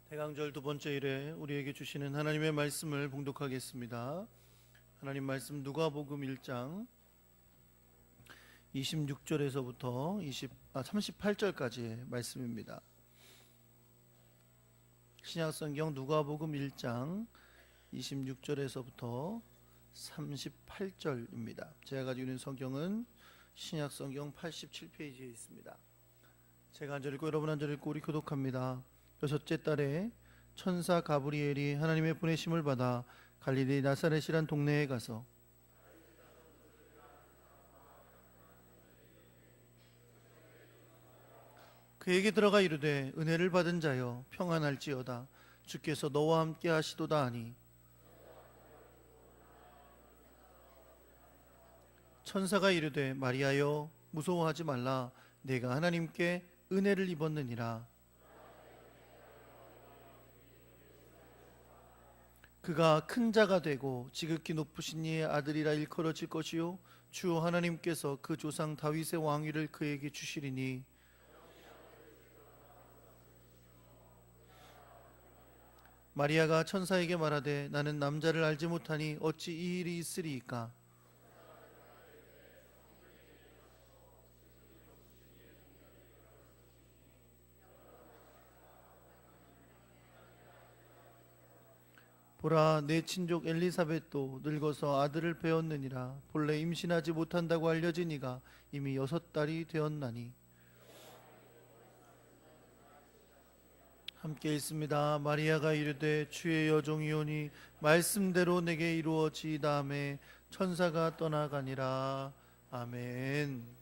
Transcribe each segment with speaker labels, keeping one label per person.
Speaker 1: 대강절 두 번째 일에 우리에게 주시는 하나님의 말씀을 봉독하겠습니다. 하나님 말씀 누가복음 1장 26절에서부터 38절까지의 말씀입니다. 신약성경 누가복음 1장 26절에서부터 38절입니다. 제가 가지고 있는 성경은 신약성경 87페이지에 있습니다. 제가 한 절 읽고 여러분 한 절 읽고 우리 교독합니다. 여섯째 달에 천사 가브리엘이 하나님의 보내심을 받아 갈릴리 나사렛이란 동네에 가서 그에게 들어가 이르되 은혜를 받은 자여 평안할지어다 주께서 너와 함께 하시도다 하니 천사가 이르되 마리아여 무서워하지 말라 내가 하나님께 은혜를 입었느니라. 그가 큰 자가 되고 지극히 높으신 이의 아들이라 일컬어질 것이요 주 하나님께서 그 조상 다윗의 왕위를 그에게 주시리니 마리아가 천사에게 말하되 나는 남자를 알지 못하니 어찌 이 일이 있으리이까. 보라 내 친족 엘리사벳도 늙어서 아들을 배었느니라. 본래 임신하지 못한다고 알려진 이가 이미 6달이 되었나니. 함께 읽습니다. 마리아가 이르되 주의 여종이오니 말씀대로 내게 이루어지이다매 천사가 떠나가니라. 아멘.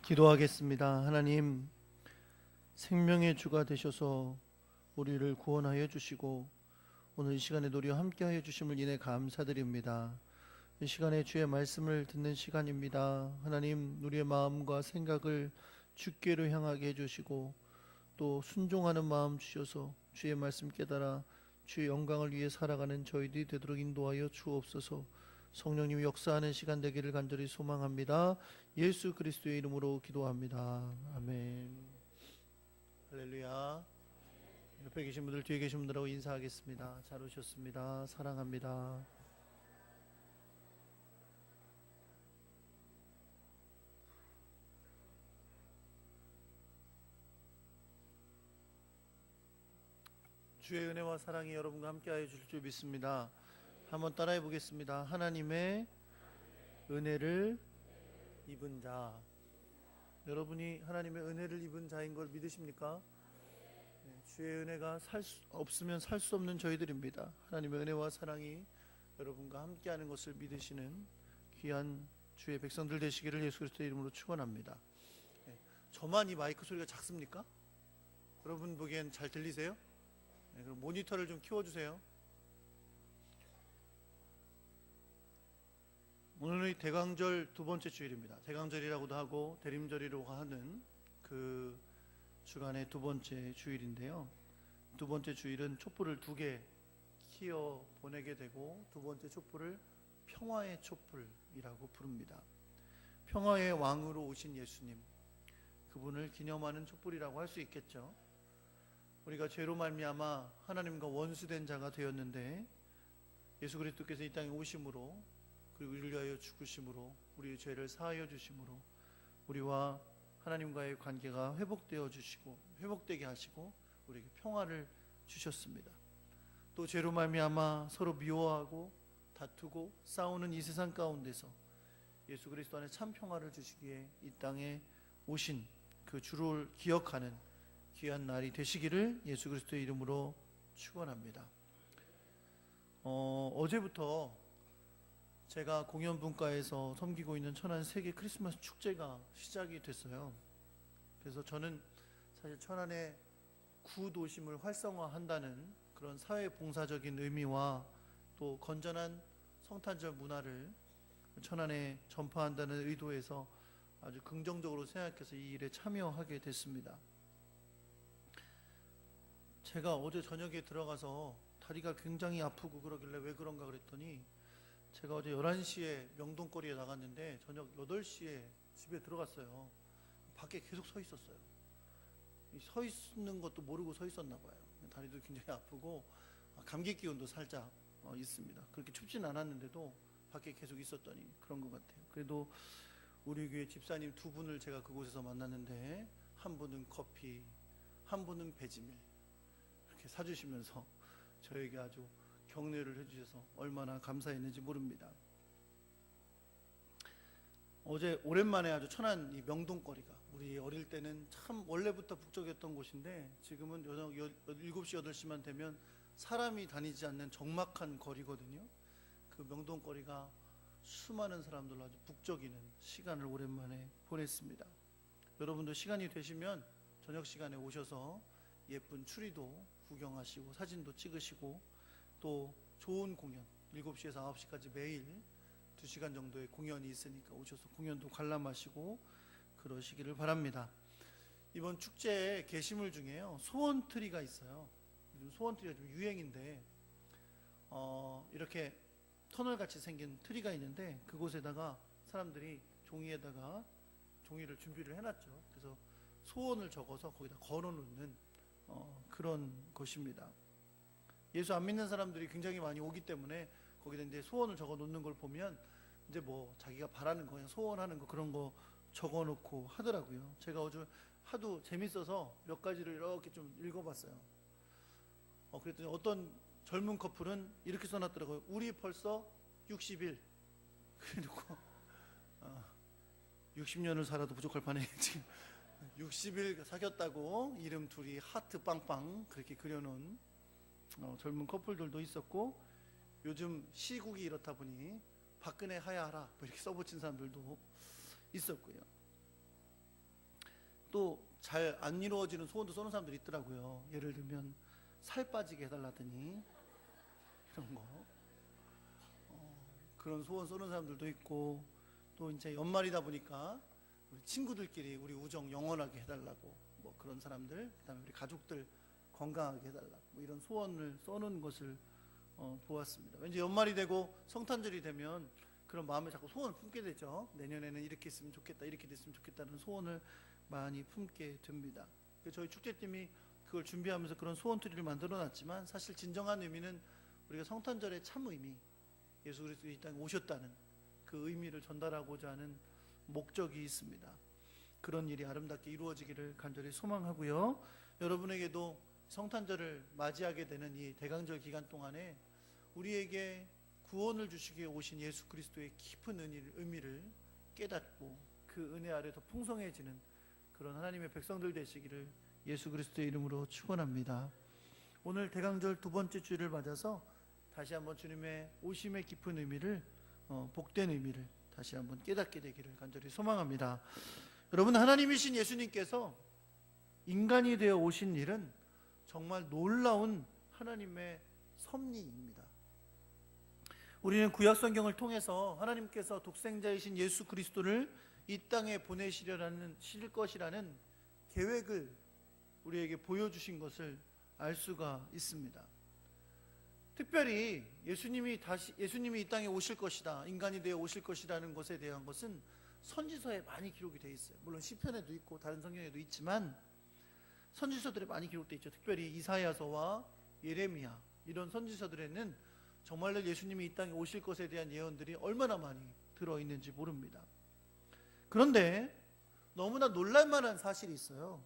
Speaker 1: 기도하겠습니다. 하나님, 생명의 주가 되셔서 우리를 구원하여 주시고 오늘 이 시간에 우리와 함께하여 주심을 인해 감사드립니다. 이 시간에 주의 말씀을 듣는 시간입니다. 하나님, 우리의 마음과 생각을 주께로 향하게 해주시고 또 순종하는 마음 주셔서 주의 말씀 깨달아 주의 영광을 위해 살아가는 저희들이 되도록 인도하여 주옵소서. 성령님이 역사하는 시간 되기를 간절히 소망합니다. 예수 그리스도의 이름으로 기도합니다. 아멘. 할렐루야. 옆에 계신 분들, 뒤에 계신 분들하고 인사하겠습니다. 잘 오셨습니다. 사랑합니다. 주의 은혜와 사랑이 여러분과 함께하여 주실 줄 믿습니다. 한번 따라해 보겠습니다. 하나님의 은혜를 입은 자. 여러분이 하나님의 은혜를 입은 자인 걸 믿으십니까? 주의 은혜가 없으면 살 수 없는 저희들입니다. 하나님의 은혜와 사랑이 여러분과 함께하는 것을 믿으시는 귀한 주의 백성들 되시기를 예수 그리스도의 이름으로 축원합니다. 저만 이 마이크 소리가 작습니까? 여러분 보기엔 잘 들리세요? 그럼 모니터를 좀 키워주세요. 오늘은 대강절 두 번째 주일입니다. 대강절이라고도 하고 대림절이라고 하는 그 주간의 두 번째 주일인데요. 두 번째 주일은 촛불을 두 개 키워 보내게 되고, 두 번째 촛불을 평화의 촛불이라고 부릅니다. 평화의 왕으로 오신 예수님, 그분을 기념하는 촛불이라고 할 수 있겠죠. 우리가 죄로 말미암아 하나님과 원수된 자가 되었는데 예수 그리스도께서 이 땅에 오심으로, 그리고 우리를 위하여 죽으심으로, 우리의 죄를 사하여 주심으로 우리와 하나님과의 관계가 회복되게 하시고 우리에게 평화를 주셨습니다. 또 죄로 말미암아 서로 미워하고 다투고 싸우는 이 세상 가운데서 예수 그리스도 안에 참 평화를 주시기에 이 땅에 오신 그 주를 기억하는 귀한 날이 되시기를 예수 그리스도의 이름으로 축원합니다. 어제부터 제가 공연분과에서 섬기고 있는 천안 세계 크리스마스 축제가 시작이 됐어요. 그래서 저는 사실 천안의 구도심을 활성화한다는 그런 사회봉사적인 의미와 또 건전한 성탄절 문화를 천안에 전파한다는 의도에서 아주 긍정적으로 생각해서 이 일에 참여하게 됐습니다. 제가 어제 저녁에 들어가서 다리가 굉장히 아프고 그러길래 왜 그런가 그랬더니, 제가 어제 11시에 명동거리에 나갔는데 저녁 8시에 집에 들어갔어요. 밖에 계속 서 있었어요. 서 있는 것도 모르고 서 있었나 봐요. 다리도 굉장히 아프고 감기 기운도 살짝 있습니다. 그렇게 춥진 않았는데도 밖에 계속 있었더니 그런 것 같아요. 그래도 우리 교회 집사님 두 분을 제가 그곳에서 만났는데, 한 분은 커피, 한 분은 배지밀 이렇게 사주시면서 저에게 아주 격려를 해주셔서 얼마나 감사했는지 모릅니다. 어제 오랜만에 아주 천안 이 명동거리가, 우리 어릴 때는 참 원래부터 북적였던 곳인데 지금은 저녁 7시 8시만 되면 사람이 다니지 않는 적막한 거리거든요. 그 명동거리가 수많은 사람들로 아주 북적이는 시간을 오랜만에 보냈습니다. 여러분도 시간이 되시면 저녁 시간에 오셔서 예쁜 추리도 구경하시고 사진도 찍으시고, 또 좋은 공연 7시에서 9시까지 매일 2시간 정도의 공연이 있으니까 오셔서 공연도 관람하시고 그러시기를 바랍니다. 이번 축제의 게시물 중에요, 소원트리가 있어요. 요즘 소원트리가 좀 유행인데 이렇게 터널같이 생긴 트리가 있는데, 그곳에다가 사람들이 종이에다가 종이를 준비를 해놨죠. 그래서 소원을 적어서 거기다 걸어놓는 그런 것입니다. 예수 안 믿는 사람들이 굉장히 많이 오기 때문에 거기다 이제 소원을 적어 놓는 걸 보면 이제 뭐 자기가 바라는 거, 그냥 소원하는 거 그런 거 적어 놓고 하더라고요. 제가 어제 하도 재밌어서 몇 가지를 이렇게 좀 읽어봤어요. 그랬더니 어떤 젊은 커플은 이렇게 써놨더라고요. 우리 벌써 60일. 그래놓고 60년을 살아도 부족할 판에 지금 60일 사귀었다고 이름 둘이 하트 빵빵 그렇게 그려놓은 젊은 커플들도 있었고, 요즘 시국이 이렇다 보니 박근혜 하야하라 뭐 이렇게 써붙인 사람들도 있었고요. 또 잘 안 이루어지는 소원도 써놓은 사람들이 있더라고요. 예를 들면 살 빠지게 해달라더니 이런 거, 그런 소원 써놓은 사람들도 있고, 또 이제 연말이다 보니까 우리 친구들끼리 우리 우정 영원하게 해달라고 뭐 그런 사람들, 그다음에 우리 가족들 건강하게 해달라, 뭐 이런 소원을 써놓은 것을 보았습니다. 왠지 연말이 되고 성탄절이 되면 그런 마음에 자꾸 소원을 품게 되죠. 내년에는 이렇게 했으면 좋겠다, 이렇게 됐으면 좋겠다는 소원을 많이 품게 됩니다. 저희 축제팀이 그걸 준비하면서 그런 소원트리를 만들어 놨지만, 사실 진정한 의미는 우리가 성탄절의 참 의미, 예수 그리스도 이 땅에 오셨다는 그 의미를 전달하고자 하는 목적이 있습니다. 그런 일이 아름답게 이루어지기를 간절히 소망하고요. 여러분에게도 성탄절을 맞이하게 되는 이 대강절 기간 동안에 우리에게 구원을 주시기 위해 오신 예수 그리스도의 깊은 의미를 깨닫고 그 은혜 아래 더 풍성해지는 그런 하나님의 백성들 되시기를 예수 그리스도의 이름으로 축원합니다. 오늘 대강절 두 번째 주일을 맞아서 다시 한번 주님의 오심의 깊은 의미를, 복된 의미를 다시 한번 깨닫게 되기를 간절히 소망합니다. 여러분, 하나님이신 예수님께서 인간이 되어 오신 일은 정말 놀라운 하나님의 섭리입니다. 우리는 구약 성경을 통해서 하나님께서 독생자이신 예수 그리스도를 이 땅에 보내실 것이라는 계획을 우리에게 보여주신 것을 알 수가 있습니다. 특별히 예수님이 이 땅에 오실 것이다, 인간이 되어 오실 것이라는 것에 대한 것은 선지서에 많이 기록이 되어 있어요. 물론 시편에도 있고 다른 성경에도 있지만 선지서들에 많이 기록되어 있죠. 특별히 이사야서와 예레미야, 이런 선지서들에는 정말로 예수님이 이 땅에 오실 것에 대한 예언들이 얼마나 많이 들어있는지 모릅니다. 그런데 너무나 놀랄만한 사실이 있어요.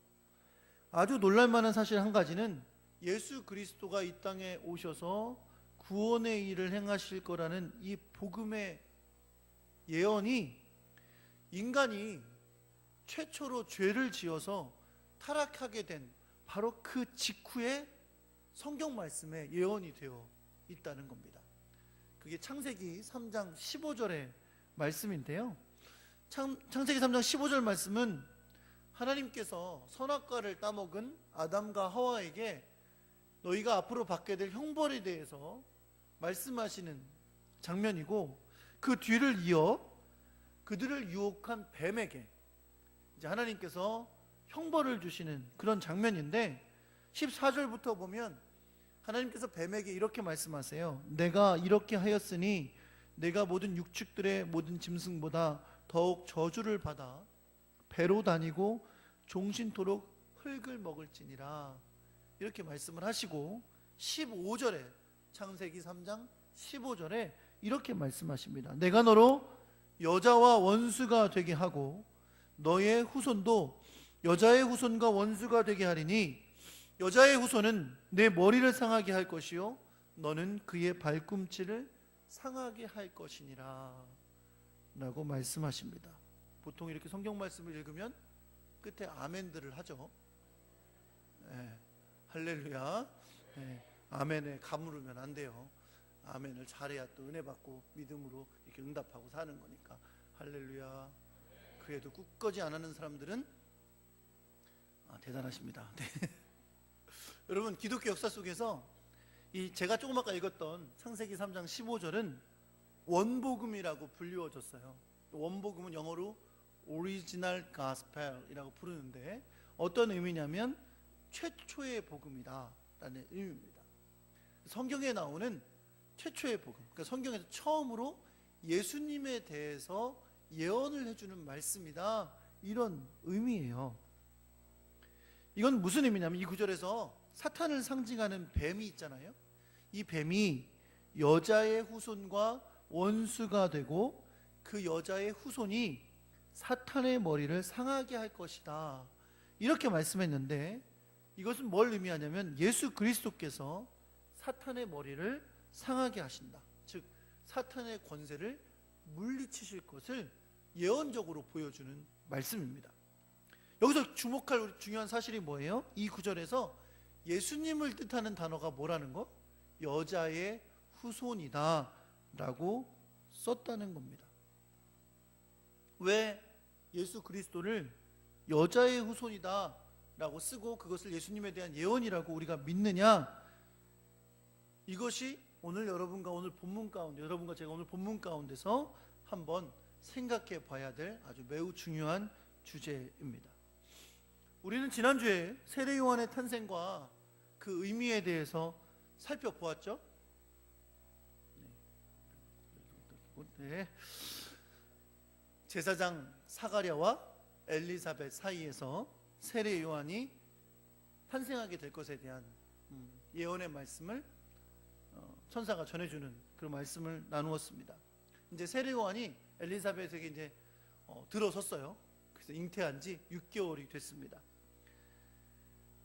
Speaker 1: 아주 놀랄만한 사실 한 가지는 예수 그리스도가 이 땅에 오셔서 구원의 일을 행하실 거라는 이 복음의 예언이 인간이 최초로 죄를 지어서 타락하게 된 바로 그 직후에 성경 말씀에 예언이 되어 있다는 겁니다. 그게 창세기 3장 15절의 말씀인데요. 창세기 3장 15절 말씀은 하나님께서 선악과를 따먹은 아담과 하와에게 너희가 앞으로 받게 될 형벌에 대해서 말씀하시는 장면이고, 그 뒤를 이어 그들을 유혹한 뱀에게 이제 하나님께서 형벌을 주시는 그런 장면인데, 14절부터 보면 하나님께서 뱀에게 이렇게 말씀하세요. 내가 이렇게 하였으니 내가 모든 육축들의 모든 짐승보다 더욱 저주를 받아 배로 다니고 종신토록 흙을 먹을지니라, 이렇게 말씀을 하시고 15절에 창세기 3장 15절에 이렇게 말씀하십니다. 내가 너로 여자와 원수가 되게 하고 너의 후손도 여자의 후손과 원수가 되게 하리니 여자의 후손은 내 머리를 상하게 할 것이요 너는 그의 발꿈치를 상하게 할 것이니라 라고 말씀하십니다. 보통 이렇게 성경 말씀을 읽으면 끝에 아멘들을 하죠. 할렐루야. 아멘에 가물으면 안 돼요. 아멘을 잘해야 또 은혜 받고 믿음으로 이렇게 응답하고 사는 거니까 할렐루야. 그래도 굳건지 안 하는 사람들은 대단하십니다. 네. 여러분, 기독교 역사 속에서 제가 조금 아까 읽었던 창세기 3장 15절은 원복음이라고 불리워졌어요. 원복음은 영어로 오리지널 가스펠이라고 부르는데 어떤 의미냐면 최초의 복음이다 라는 의미입니다. 성경에 나오는 최초의 복음, 그러니까 성경에서 처음으로 예수님에 대해서 예언을 해주는 말씀이다, 이런 의미예요. 이건 무슨 의미냐면 이 구절에서 사탄을 상징하는 뱀이 있잖아요. 이 뱀이 여자의 후손과 원수가 되고 그 여자의 후손이 사탄의 머리를 상하게 할 것이다, 이렇게 말씀했는데, 이것은 뭘 의미하냐면 예수 그리스도께서 사탄의 머리를 상하게 하신다, 즉 사탄의 권세를 물리치실 것을 예언적으로 보여주는 말씀입니다. 여기서 주목할 중요한 사실이 뭐예요? 이 구절에서 예수님을 뜻하는 단어가 뭐라는 거? 여자의 후손이다 라고 썼다는 겁니다. 왜 예수 그리스도를 여자의 후손이다 라고 쓰고 그것을 예수님에 대한 예언이라고 우리가 믿느냐? 이것이 오늘 여러분과 제가 오늘 본문 가운데서 한번 생각해 봐야 될 아주 매우 중요한 주제입니다. 우리는 지난주에 세례 요한의 탄생과 그 의미에 대해서 살펴보았죠. 네. 제사장 사가랴와 엘리사벳 사이에서 세례 요한이 탄생하게 될 것에 대한 예언의 말씀을 천사가 전해주는 그런 말씀을 나누었습니다. 이제 세례 요한이 엘리사벳에게 이제 들어섰어요. 그래서 잉태한 지 6개월이 됐습니다.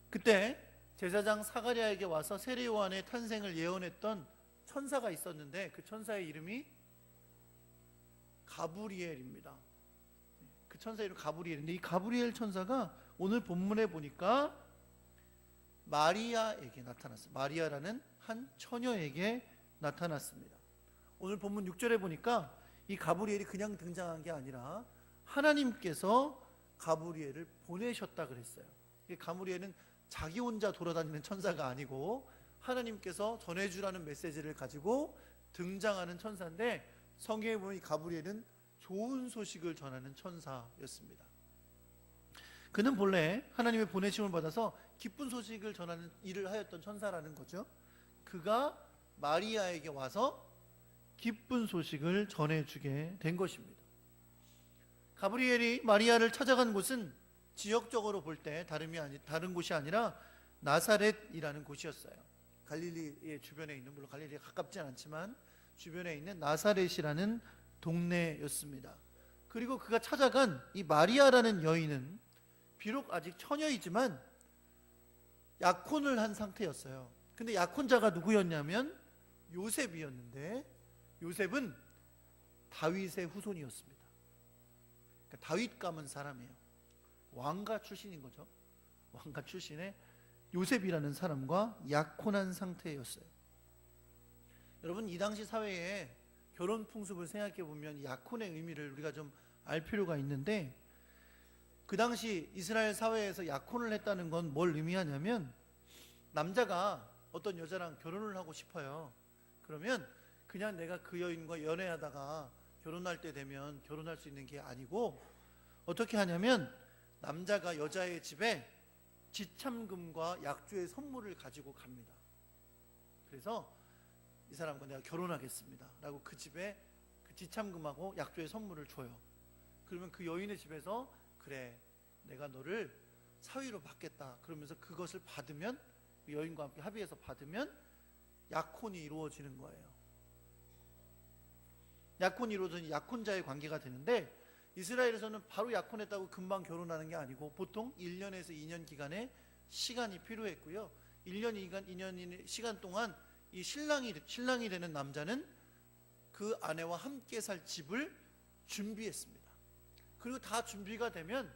Speaker 1: 그때 제사장 사가랴에게 와서 세례 요한의 탄생을 예언했던 천사가 있었는데 그 천사의 이름이 가브리엘입니다. 그 천사 이름 가브리엘인데 이 가브리엘 천사가 오늘 본문에 보니까 마리아에게 나타났어요. 마리아라는 한 처녀에게 나타났습니다. 오늘 본문 6절에 보니까 이 가브리엘이 그냥 등장한 게 아니라 하나님께서 가브리엘을 보내셨다 그랬어요. 가브리엘은 자기 혼자 돌아다니는 천사가 아니고 하나님께서 전해주라는 메시지를 가지고 등장하는 천사인데, 성경에 보면 이 가브리엘은 좋은 소식을 전하는 천사였습니다. 그는 본래 하나님의 보내심을 받아서 기쁜 소식을 전하는 일을 하였던 천사라는 거죠. 그가 마리아에게 와서 기쁜 소식을 전해주게 된 것입니다. 가브리엘이 마리아를 찾아간 곳은 지역적으로 볼 때 다른 곳이 아니라 나사렛이라는 곳이었어요. 갈릴리의 주변에 있는, 물론 갈릴리에 가깝진 않지만 주변에 있는 나사렛이라는 동네였습니다. 그리고 그가 찾아간 이 마리아라는 여인은 비록 아직 처녀이지만 약혼을 한 상태였어요. 근데 약혼자가 누구였냐면 요셉이었는데, 요셉은 다윗의 후손이었습니다. 그러니까 다윗 가문 사람이에요. 왕가 출신인 거죠. 왕가 출신의 요셉이라는 사람과 약혼한 상태였어요. 여러분, 이 당시 사회에 결혼 풍습을 생각해 보면 약혼의 의미를 우리가 좀 알 필요가 있는데, 그 당시 이스라엘 사회에서 약혼을 했다는 건 뭘 의미하냐면, 남자가 어떤 여자랑 결혼을 하고 싶어요. 그러면 그냥 내가 그 여인과 연애하다가 결혼할 때 되면 결혼할 수 있는 게 아니고, 어떻게 하냐면 남자가 여자의 집에 지참금과 약주의 선물을 가지고 갑니다. 그래서 이 사람과 내가 결혼하겠습니다 라고 그 집에 그 지참금하고 약주의 선물을 줘요. 그러면 그 여인의 집에서 그래, 내가 너를 사위로 받겠다 그러면서 그것을 받으면, 그 여인과 함께 합의해서 받으면 약혼이 이루어지는 거예요. 약혼이 이루어지는 약혼자의 관계가 되는데, 이스라엘에서는 바로 약혼했다고 금방 결혼하는 게 아니고 보통 1년에서 2년 기간의 시간이 필요했고요. 2년의 시간 동안 이 신랑이 되는 남자는 그 아내와 함께 살 집을 준비했습니다. 그리고 다 준비가 되면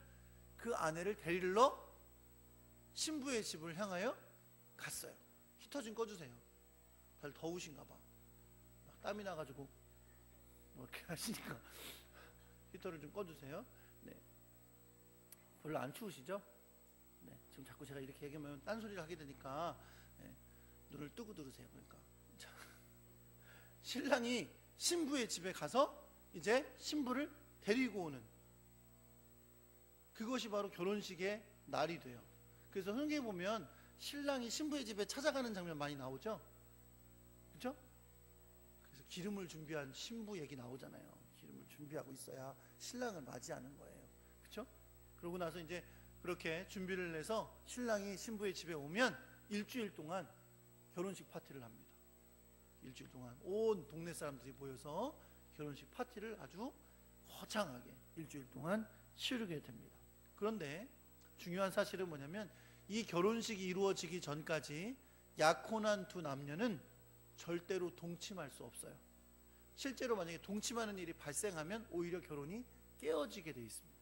Speaker 1: 그 아내를 데리러 신부의 집을 향하여 갔어요. 히터 좀 꺼주세요. 다들 더우신가 봐. 땀이 나가지고 뭐 이렇게 하시니까 히터를 좀 꺼주세요. 네. 별로 안 추우시죠? 네. 지금 자꾸 제가 이렇게 얘기하면 딴소리를 하게 되니까 눈을 뜨고 들으세요. 그러니까 자, 신랑이 신부의 집에 가서 이제 신부를 데리고 오는, 그것이 바로 결혼식의 날이 돼요. 그래서 성경에 보면 신랑이 신부의 집에 찾아가는 장면 많이 나오죠. 그렇죠? 그래서 기름을 준비한 신부 얘기 나오잖아요. 기름을 준비하고 있어야 신랑을 맞이하는 거예요. 그렇죠? 그러고 나서 이제 그렇게 준비를 해서 신랑이 신부의 집에 오면 일주일 동안 결혼식 파티를 합니다. 일주일 동안 온 동네 사람들이 모여서 결혼식 파티를 아주 거창하게 일주일 동안 치르게 됩니다. 그런데 중요한 사실은 뭐냐면, 이 결혼식이 이루어지기 전까지 약혼한 두 남녀는 절대로 동침할 수 없어요. 실제로 만약에 동침하는 일이 발생하면 오히려 결혼이 깨어지게 돼 있습니다.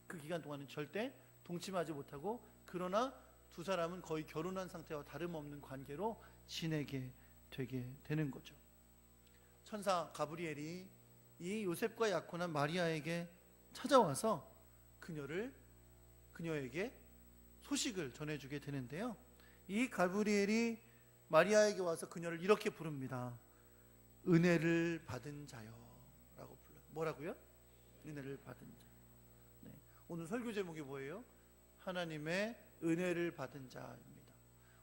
Speaker 1: 그 기간 동안은 절대 동침하지 못하고, 그러나 두 사람은 거의 결혼한 상태와 다름없는 관계로 지내게 되게 되는 거죠. 천사 가브리엘이 이 요셉과 약혼한 마리아에게 찾아와서 그녀에게 소식을 전해주게 되는데요. 이 가브리엘이 마리아에게 와서 그녀를 이렇게 부릅니다. 은혜를 받은 자요 라고 불러요. 뭐라고요? 은혜를 받은 자. 네. 오늘 설교 제목이 뭐예요? 하나님의 은혜를 받은 자입니다.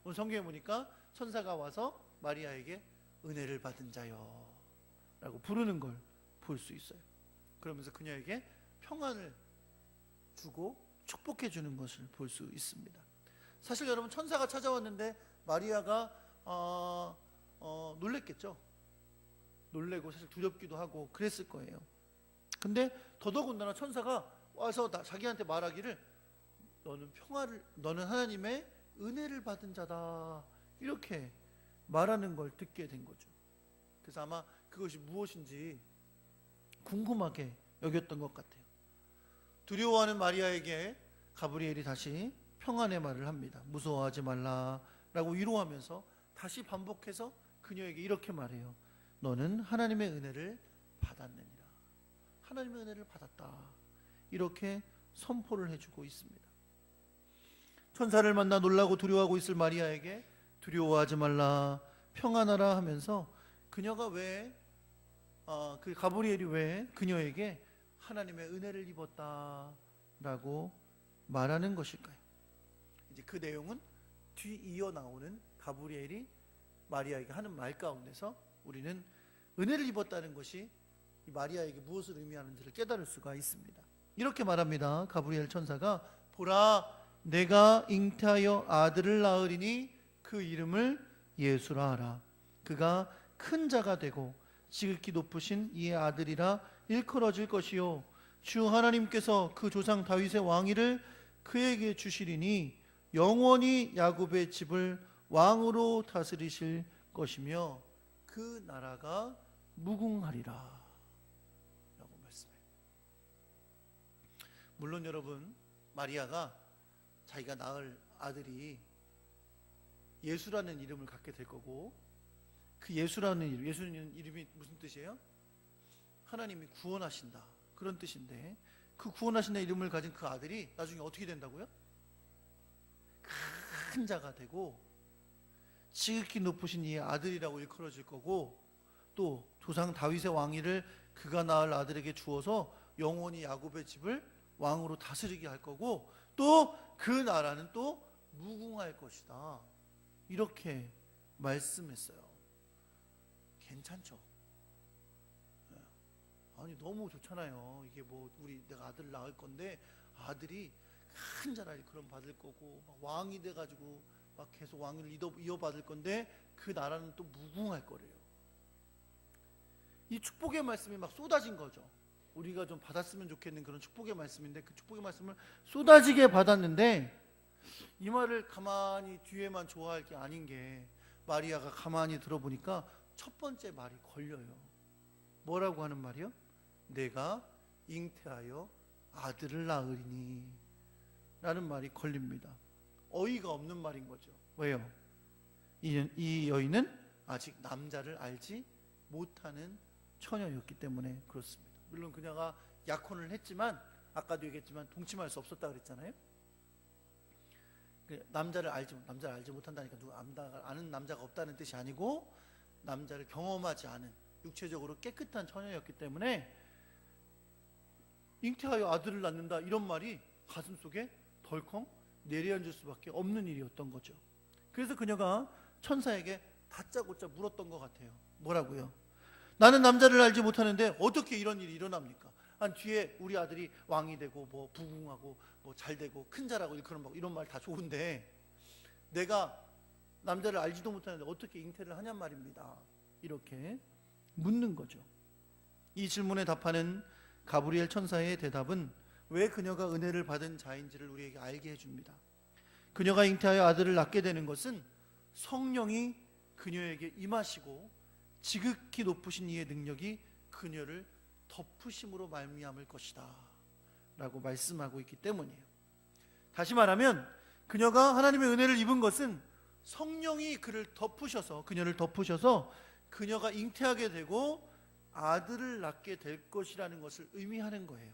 Speaker 1: 오늘 성경에 보니까 천사가 와서 마리아에게 은혜를 받은 자여 라고 부르는 걸 볼 수 있어요. 그러면서 그녀에게 평안을 주고 축복해 주는 것을 볼 수 있습니다. 사실 여러분, 천사가 찾아왔는데 마리아가 놀랬겠죠. 놀래고 사실 두렵기도 하고 그랬을 거예요. 근데 더더군다나 천사가 와서 자기한테 말하기를 너는 하나님의 은혜를 받은 자다, 이렇게 말하는 걸 듣게 된 거죠. 그래서 아마 그것이 무엇인지 궁금하게 여겼던 것 같아요. 두려워하는 마리아에게 가브리엘이 다시 평안의 말을 합니다. 무서워하지 말라라고 위로하면서 다시 반복해서 그녀에게 이렇게 말해요. 너는 하나님의 은혜를 받았느니라. 하나님의 은혜를 받았다, 이렇게 선포를 해주고 있습니다. 천사를 만나 놀라고 두려워하고 있을 마리아에게 두려워하지 말라, 평안하라 하면서 그녀가 그 가브리엘이 왜 그녀에게 하나님의 은혜를 입었다라고 말하는 것일까요? 이제 그 내용은 뒤이어 나오는 가브리엘이 마리아에게 하는 말 가운데서 우리는 은혜를 입었다는 것이 마리아에게 무엇을 의미하는지를 깨달을 수가 있습니다. 이렇게 말합니다. 가브리엘 천사가 보라, 내가 잉태하여 아들을 낳으리니 그 이름을 예수라 하라. 그가 큰 자가 되고 지극히 높으신 이의 아들이라 일컬어질 것이요 주 하나님께서 그 조상 다윗의 왕위를 그에게 주시리니 영원히 야곱의 집을 왕으로 다스리실 것이며 그 나라가 무궁하리라 라고 말씀해요. 물론 여러분, 마리아가 자기가 낳을 아들이 예수라는 이름을 갖게 될 거고, 그 예수라는 이름, 예수는 이름이 무슨 뜻이에요? 하나님이 구원하신다, 그런 뜻인데, 그 구원하신다 이름을 가진 그 아들이 나중에 어떻게 된다고요? 큰 자가 되고 지극히 높으신 이의 아들이라고 일컬어질 거고, 또 조상 다윗의 왕위를 그가 낳을 아들에게 주어서 영원히 야곱의 집을 왕으로 다스리게 할 거고, 또 그 나라는 또 무궁할 것이다, 이렇게 말씀했어요. 괜찮죠? 아니, 너무 좋잖아요. 이게 내가 아들 낳을 건데 아들이 큰 자라 그런 받을 거고, 막 왕이 돼가지고 막 계속 왕위를 이어받을 건데 그 나라는 또 무궁할 거래요. 이 축복의 말씀이 막 쏟아진 거죠. 우리가 좀 받았으면 좋겠는 그런 축복의 말씀인데, 그 축복의 말씀을 쏟아지게 받았는데, 이 말을 가만히 뒤에만 좋아할 게 아닌 게, 마리아가 가만히 들어보니까 첫 번째 말이 걸려요. 뭐라고 하는 말이요? 내가 잉태하여 아들을 낳으리니 라는 말이 걸립니다. 어이가 없는 말인 거죠. 왜요? 이 여인은 아직 남자를 알지 못하는 처녀였기 때문에 그렇습니다. 물론 그녀가 약혼을 했지만, 아까도 얘기했지만 동침할 수 없었다 그랬잖아요. 남자를 알지 못한다니까 누가 아는 남자가 없다는 뜻이 아니고, 남자를 경험하지 않은 육체적으로 깨끗한 처녀였기 때문에 잉태하여 아들을 낳는다, 이런 말이 가슴속에 덜컹 내려앉을 수밖에 없는 일이었던 거죠. 그래서 그녀가 천사에게 다짜고짜 물었던 것 같아요. 뭐라고요? 나는 남자를 알지 못하는데 어떻게 이런 일이 일어납니까? 뒤에 우리 아들이 왕이 되고 부궁하고 잘 되고 큰 자라고 이런 말 다 좋은데, 내가 남자를 알지도 못하는데 어떻게 잉태를 하냔 말입니다. 이렇게 묻는 거죠. 이 질문에 답하는 가브리엘 천사의 대답은 왜 그녀가 은혜를 받은 자인지를 우리에게 알게 해줍니다. 그녀가 잉태하여 아들을 낳게 되는 것은 성령이 그녀에게 임하시고 지극히 높으신 이의 능력이 그녀를 덮으심으로 말미암을 것이다 라고 말씀하고 있기 때문이에요. 다시 말하면 그녀가 하나님의 은혜를 입은 것은 성령이 그녀를 덮으셔서 그녀가 잉태하게 되고 아들을 낳게 될 것이라는 것을 의미하는 거예요.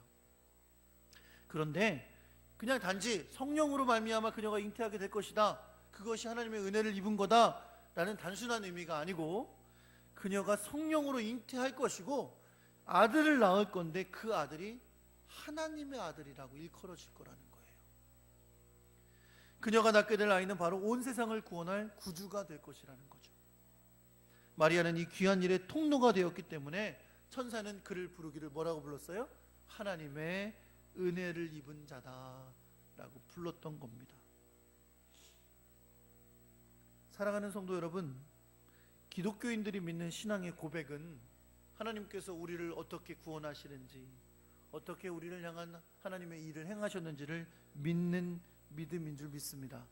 Speaker 1: 그런데 그냥 단지 성령으로 말미암아 그녀가 잉태하게 될 것이다, 그것이 하나님의 은혜를 입은 거다 라는 단순한 의미가 아니고, 그녀가 성령으로 잉태할 것이고 아들을 낳을 건데 그 아들이 하나님의 아들이라고 일컬어질 거라는 거예요. 그녀가 낳게 될 아이는 바로 온 세상을 구원할 구주가 될 것이라는 거죠. 마리아는 이 귀한 일의 통로가 되었기 때문에 천사는 그를 부르기를 뭐라고 불렀어요? 하나님의 은혜를 입은 자다라고 불렀던 겁니다. 사랑하는 성도 여러분, 기독교인들이 믿는 신앙의 고백은 하나님께서 우리를 어떻게 구원하시는지, 어떻게 우리를 향한 하나님의 일을 행하셨는지를 믿는 믿음인 줄 믿습니다.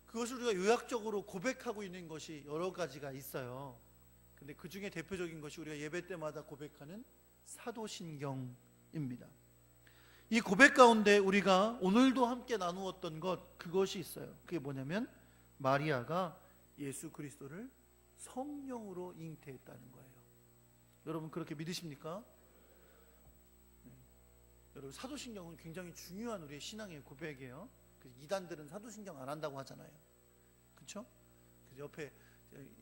Speaker 1: 그것을 우리가 요약적으로 고백하고 있는 것이 여러 가지가 있어요. 근데 그 중에 대표적인 것이 우리가 예배 때마다 고백하는 사도신경입니다. 이 고백 가운데 우리가 오늘도 함께 나누었던 그것이 있어요. 그게 뭐냐면 마리아가 예수 그리스도를 성령으로 잉태했다는 거예요. 여러분 그렇게 믿으십니까? 네. 여러분 사도신경은 굉장히 중요한 우리의 신앙의 고백이에요. 이단들은 사도신경 안 한다고 하잖아요. 그렇죠? 그래서 옆에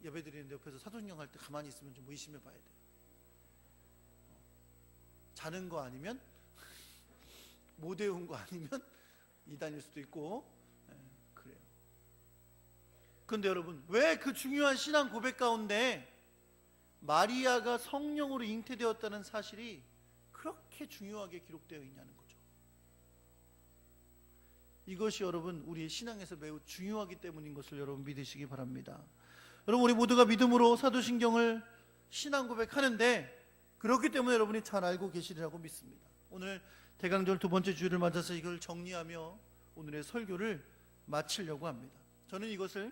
Speaker 1: 예배 드리는데 옆에서 사도신경 할 때 가만히 있으면 좀 의심해 봐야 돼요. 자는 거 아니면 못 외운 거 아니면 이단일 수도 있고, 그래요. 그런데 여러분 왜 그 중요한 신앙 고백 가운데 마리아가 성령으로 잉태되었다는 사실이 그렇게 중요하게 기록되어 있냐는 거죠. 이것이 여러분 우리의 신앙에서 매우 중요하기 때문인 것을 여러분 믿으시기 바랍니다. 여러분 우리 모두가 믿음으로 사도신경을 신앙 고백하는데 그렇기 때문에 여러분이 잘 알고 계시리라고 믿습니다. 오늘 대강절 두 번째 주일을 맞아서 이걸 정리하며 오늘의 설교를 마치려고 합니다. 저는 이것을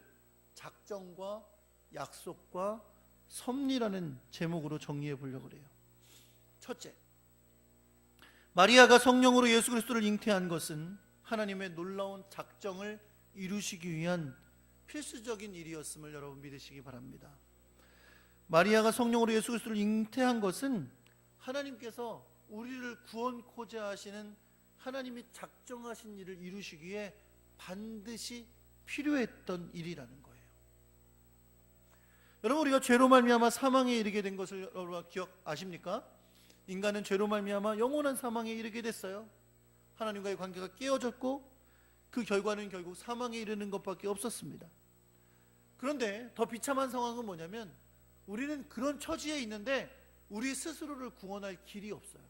Speaker 1: 작정과 약속과 섭리라는 제목으로 정리해 보려고 해요. 첫째, 마리아가 성령으로 예수 그리스도를 잉태한 것은 하나님의 놀라운 작정을 이루시기 위한 필수적인 일이었음을 여러분 믿으시기 바랍니다. 마리아가 성령으로 예수 그리스도를 잉태한 것은 하나님께서 우리를 구원코자 하시는 하나님이 작정하신 일을 이루시기에 반드시 필요했던 일이라는 거예요. 여러분 우리가 죄로 말미암아 사망에 이르게 된 것을 여러분 기억하십니까? 인간은 죄로 말미암아 영원한 사망에 이르게 됐어요. 하나님과의 관계가 깨어졌고 그 결과는 결국 사망에 이르는 것밖에 없었습니다. 그런데 더 비참한 상황은 뭐냐면 우리는 그런 처지에 있는데 우리 스스로를 구원할 길이 없어요.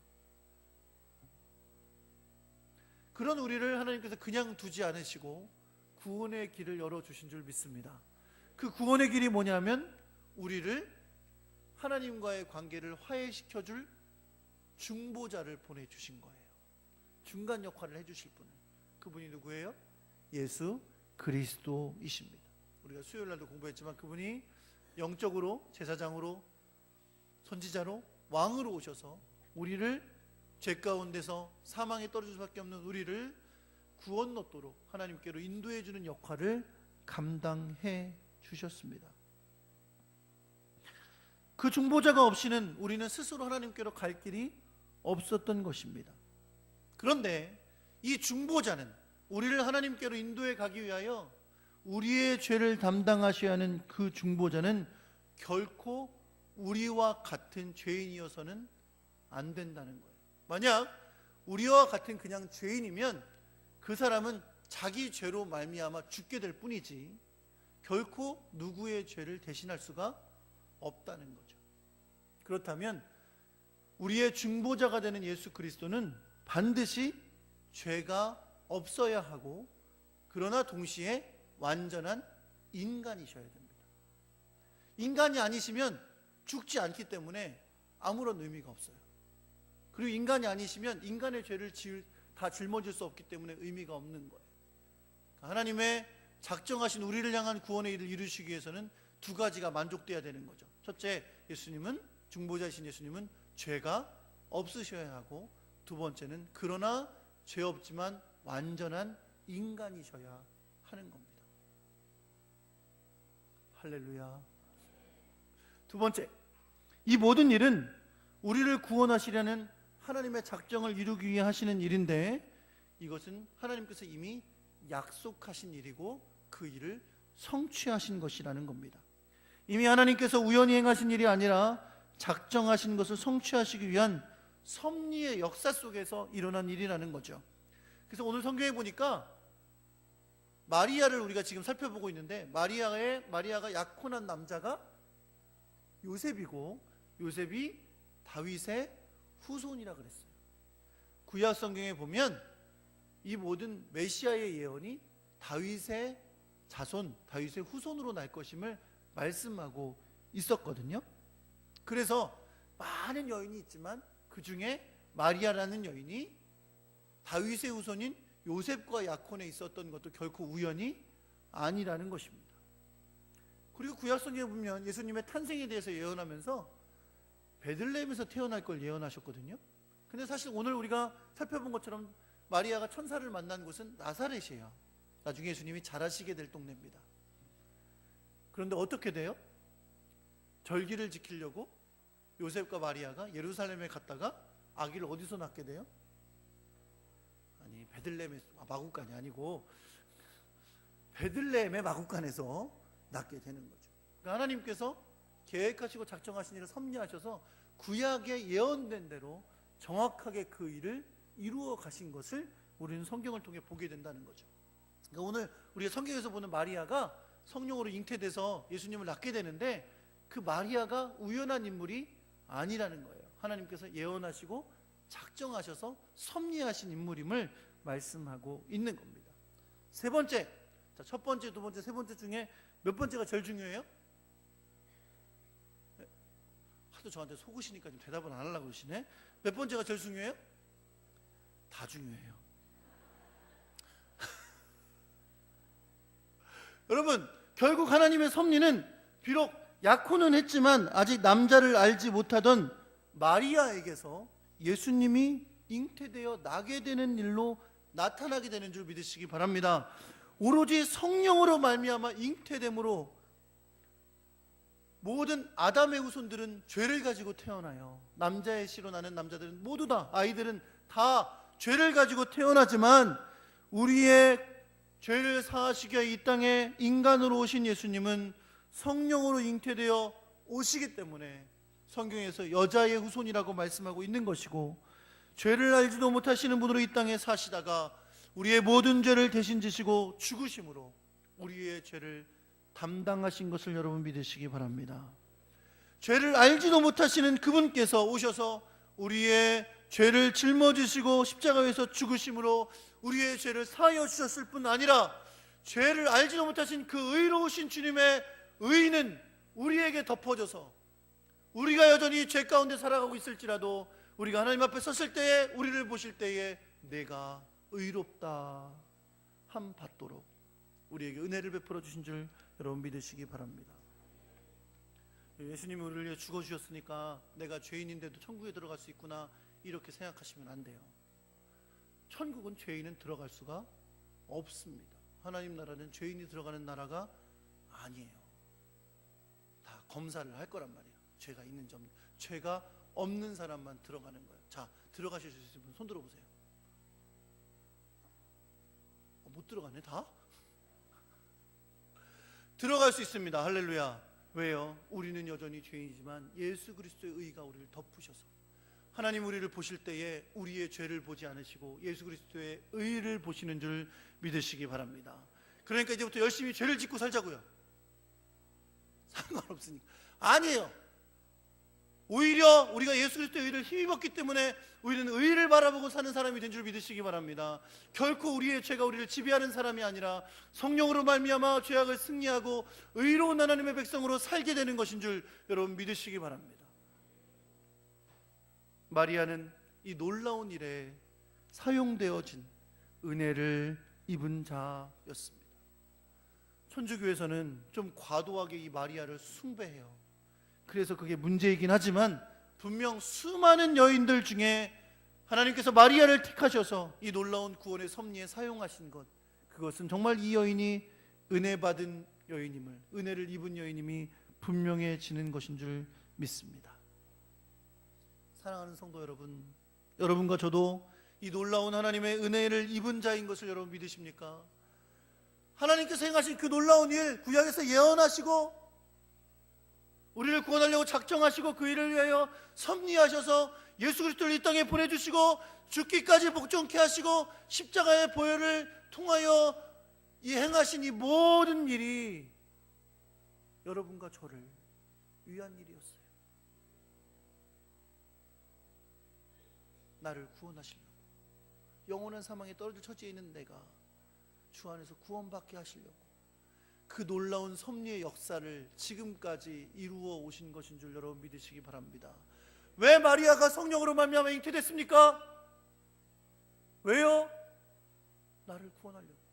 Speaker 1: 그런 우리를 하나님께서 그냥 두지 않으시고 구원의 길을 열어주신 줄 믿습니다. 그 구원의 길이 뭐냐면 우리를 하나님과의 관계를 화해시켜줄 중보자를 보내주신 거예요. 중간 역할을 해주실 분은 그분이 누구예요? 예수 그리스도이십니다. 우리가 수요일날도 공부했지만 그분이 영적으로 제사장으로 선지자로 왕으로 오셔서 우리를 죄 가운데서 사망에 떨어질 수밖에 없는 우리를 구원 얻도록 하나님께로 인도해 주는 역할을 감당해 주셨습니다. 그 중보자가 없이는 우리는 스스로 하나님께로 갈 길이 없었던 것입니다. 그런데 이 중보자는 우리를 하나님께로 인도해 가기 위하여 우리의 죄를 담당하셔야 하는 그 중보자는 결코 우리와 같은 죄인이어서는 안 된다는 거예요. 만약 우리와 같은 그냥 죄인이면 그 사람은 자기 죄로 말미암아 죽게 될 뿐이지 결코 누구의 죄를 대신할 수가 없다는 거죠. 그렇다면 우리의 중보자가 되는 예수 그리스도는 반드시 죄가 없어야 하고 그러나 동시에 완전한 인간이셔야 됩니다. 인간이 아니시면 죽지 않기 때문에 아무런 의미가 없어요. 그리고 인간이 아니시면 인간의 죄를 다 짊어질 수 없기 때문에 의미가 없는 거예요. 하나님의 작정하신 우리를 향한 구원의 일을 이루시기 위해서는 두 가지가 만족돼야 되는 거죠. 첫째, 예수님은 중보자이신 예수님은 죄가 없으셔야 하고 두 번째는 그러나 죄 없지만 완전한 인간이셔야 하는 겁니다. 할렐루야. 두 번째, 이 모든 일은 우리를 구원하시려는 하나님의 작정을 이루기 위해 하시는 일인데 이것은 하나님께서 이미 약속하신 일이고 그 일을 성취하신 것이라는 겁니다. 이미 하나님께서 우연히 행하신 일이 아니라 작정하신 것을 성취하시기 위한 섭리의 역사 속에서 일어난 일이라는 거죠. 그래서 오늘 성경에 보니까 마리아를 우리가 지금 살펴보고 있는데, 마리아가 약혼한 남자가 요셉이고, 요셉이 다윗의 후손이라 그랬어요. 구약 성경에 보면 이 모든 메시아의 예언이 다윗의 자손, 다윗의 후손으로 날 것임을 말씀하고 있었거든요. 그래서 많은 여인이 있지만 그 중에 마리아라는 여인이 다윗의 후손인 요셉과 약혼에 있었던 것도 결코 우연이 아니라는 것입니다. 그리고 구약 성경에 보면 예수님의 탄생에 대해서 예언하면서 베들레헴에서 태어날 걸 예언하셨거든요. 근데 사실 오늘 우리가 살펴본 것처럼 마리아가 천사를 만난 곳은 나사렛이에요. 나중에 예수님이 자라시게 될 동네입니다. 그런데 어떻게 돼요? 절기를 지키려고 요셉과 마리아가 예루살렘에 갔다가 아기를 어디서 낳게 돼요? 아니, 베들레헴의 마구간이 아니고 베들레헴의 마구간에서 낳게 되는 거죠. 그러니까 하나님께서 계획하시고 작정하신 일을 섭리하셔서 구약에 예언된 대로 정확하게 그 일을 이루어 가신 것을 우리는 성경을 통해 보게 된다는 거죠. 그러니까 오늘 우리가 성경에서 보는 마리아가 성령으로 잉태돼서 예수님을 낳게 되는데, 그 마리아가 우연한 인물이 아니라는 거예요. 하나님께서 예언하시고 작정하셔서 섭리하신 인물임을 말씀하고 있는 겁니다. 세 번째, 첫 번째, 두 번째, 세 번째 중에 몇 번째가 제일 중요해요? 하도 저한테 속으시니까 좀 대답을 안 하려고 그러시네. 몇 번째가 제일 중요해요? 다 중요해요. 여러분, 결국 하나님의 섭리는 비록 약혼은 했지만 아직 남자를 알지 못하던 마리아에게서 예수님이 잉태되어 나게 되는 일로 나타나게 되는 줄 믿으시기 바랍니다. 오로지 성령으로 말미암아 잉태됨으로 모든 아담의 후손들은 죄를 가지고 태어나요. 남자의 씨로 나는 남자들은 모두 다, 아이들은 다 죄를 가지고 태어나지만 우리의 죄를 사하시기 위해 이 땅에 인간으로 오신 예수님은 성령으로 잉태되어 오시기 때문에 성경에서 여자의 후손이라고 말씀하고 있는 것이고, 죄를 알지도 못하시는 분으로 이 땅에 사시다가 우리의 모든 죄를 대신 지시고 죽으심으로 우리의 죄를 담당하신 것을 여러분 믿으시기 바랍니다. 죄를 알지도 못하시는 그분께서 오셔서 우리의 죄를 짊어지시고 십자가에서 죽으심으로 우리의 죄를 사하여 주셨을 뿐 아니라, 죄를 알지도 못하신 그 의로우신 주님의 의는 우리에게 덮어져서 우리가 여전히 죄 가운데 살아가고 있을지라도 우리가 하나님 앞에 섰을 때에, 우리를 보실 때에 내가 의롭다 함 받도록 우리에게 은혜를 베풀어 주신 줄 여러분 믿으시기 바랍니다. 예수님이 우리를 위해 죽어주셨으니까 내가 죄인인데도 천국에 들어갈 수 있구나, 이렇게 생각하시면 안 돼요. 천국은 죄인은 들어갈 수가 없습니다. 하나님 나라는 죄인이 들어가는 나라가 아니에요. 다 검사를 할 거란 말이에요. 죄가 있는지 없는지. 죄가 없는 사람만 들어가는 거예요. 자, 들어가실 수 있으신 분 손 들어보세요. 못 들어가네 다? 들어갈 수 있습니다. 할렐루야. 왜요? 우리는 여전히 죄인이지만 예수 그리스도의 의가 우리를 덮으셔서 하나님 우리를 보실 때에 우리의 죄를 보지 않으시고 예수 그리스도의 의를 보시는 줄 믿으시기 바랍니다. 그러니까 이제부터 열심히 죄를 짓고 살자고요. 상관없으니까. 아니에요. 오히려 우리가 예수 그리스도의 의를 힘입었기 때문에 우리는 의를 바라보고 사는 사람이 된 줄 믿으시기 바랍니다. 결코 우리의 죄가 우리를 지배하는 사람이 아니라 성령으로 말미암아 죄악을 승리하고 의로운 하나님의 백성으로 살게 되는 것인 줄 여러분 믿으시기 바랍니다. 마리아는 이 놀라운 일에 사용되어진 은혜를 입은 자였습니다. 천주교에서는 좀 과도하게 이 마리아를 숭배해요. 그래서 그게 문제이긴 하지만 분명 수많은 여인들 중에 하나님께서 마리아를 택하셔서 이 놀라운 구원의 섭리에 사용하신 것, 그것은 정말 이 여인이 은혜 받은 여인임을, 은혜를 입은 여인임이 분명해지는 것인 줄 믿습니다. 사랑하는 성도 여러분, 여러분과 저도 이 놀라운 하나님의 은혜를 입은 자인 것을 여러분 믿으십니까? 하나님께서 행하신 그 놀라운 일, 구약에서 예언하시고 우리를 구원하려고 작정하시고 그 일을 위하여 섭리하셔서 예수 그리스도를 이 땅에 보내주시고 죽기까지 복종케 하시고 십자가의 보혈을 통하여 이 행하신 이 모든 일이 여러분과 저를 위한 일이었어요. 나를 구원하시려고, 영원한 사망에 떨어질 처지에 있는 내가 주 안에서 구원받게 하시려고 그 놀라운 섭리의 역사를 지금까지 이루어 오신 것인 줄 여러분 믿으시기 바랍니다. 왜 마리아가 성령으로 말미암아 잉태됐습니까? 왜요? 나를 구원하려고.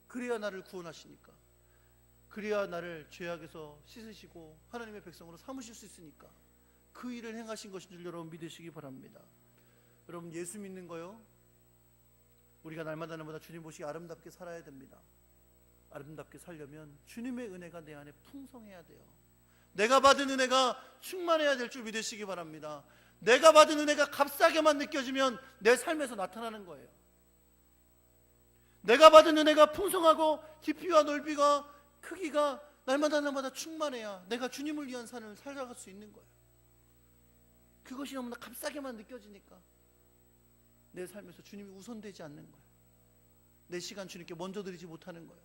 Speaker 1: 그래야 나를 구원하시니까, 그래야 나를 죄악에서 씻으시고 하나님의 백성으로 삼으실 수 있으니까 그 일을 행하신 것인 줄 여러분 믿으시기 바랍니다. 여러분, 예수 믿는 거요, 우리가 날마다 주님 보시기 아름답게 살아야 됩니다. 아름답게 살려면 주님의 은혜가 내 안에 풍성해야 돼요. 내가 받은 은혜가 충만해야 될 줄 믿으시기 바랍니다. 내가 받은 은혜가 값싸게만 느껴지면 내 삶에서 나타나는 거예요. 내가 받은 은혜가 풍성하고 깊이와 넓이가 크기가 날마다 충만해야 내가 주님을 위한 삶을 살아갈 수 있는 거예요. 그것이 너무나 값싸게만 느껴지니까 내 삶에서 주님이 우선되지 않는 거예요. 내 시간 주님께 먼저 드리지 못하는 거예요.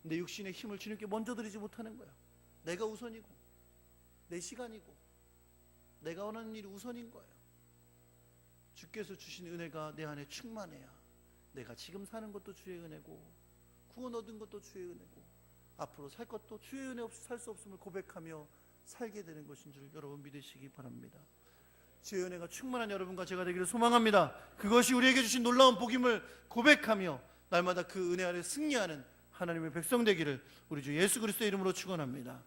Speaker 1: 내 육신의 힘을 주님께 먼저 드리지 못하는 거예요. 내가 우선이고 내 시간이고 내가 원하는 일이 우선인 거예요. 주께서 주신 은혜가 내 안에 충만해야 내가 지금 사는 것도 주의 은혜고 구원 얻은 것도 주의 은혜고 앞으로 살 것도 주의 은혜 없이 살 수 없음을 고백하며 살게 되는 것인 줄 여러분 믿으시기 바랍니다. 주의 은혜가 충만한 여러분과 제가 되기를 소망합니다. 그것이 우리에게 주신 놀라운 복임을 고백하며 날마다 그 은혜 아래 승리하는 하나님의 백성 되기를 우리 주 예수 그리스도의 이름으로 축원합니다.